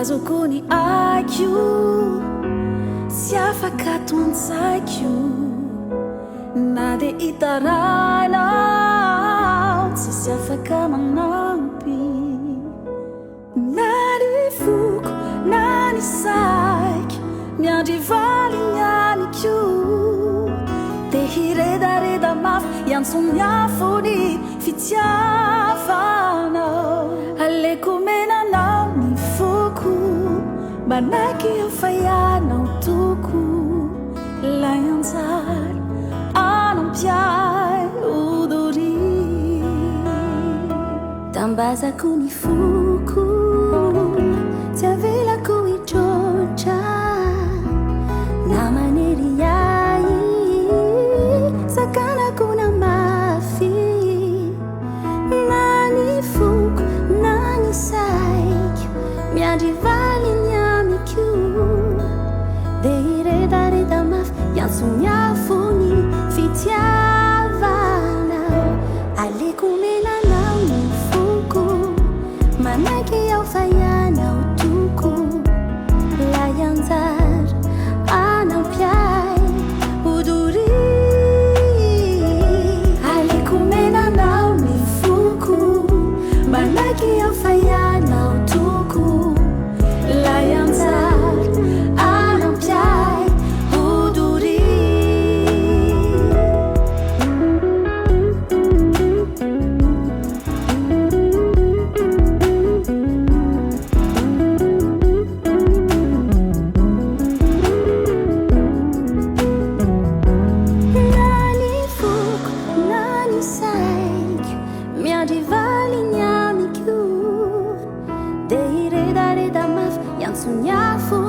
azokony aikio sy afaka tonsaikio na de itaranao tsisy afaka manampy na ny foko na ny saiky miandry valigny amikio de hiredareda mafy iantsony afony fitiavanao aleko menanao ny foko manaky afaianao toko lay anjary anampiay odori tambazako ny foko tsy avelako itrotra na manery ai sakanako na mafy na ny foko na ny saiky miandry valigny amikio de hiredareda mafy iantsony afony fitiavanao aleko menanao ny foko manaky afaianao toko lay anjary anampiay odori aleko menanao ny foko manaky afaianao toko lay anjary anampiay odori nany foko nany saiky miandry valigny amikio de hiredareda mafy iantsony afo